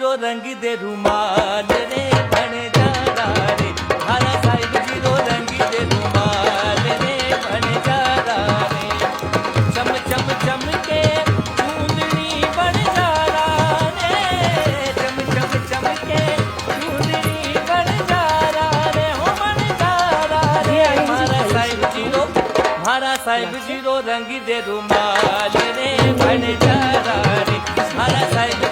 Zero रंग दे रुमाल रे बन जा रे, मारा साहिब जीरो रंग दे रुमाल रे बन जा रे। चम चम चम के चूंदड़ी बन जा रे, चम चम चम के चूंदड़ी बन जा रे, हो बन जा रे। मारा साहिब जीरो रंग दे रुमाल रे बन जा रे, मारा साहिब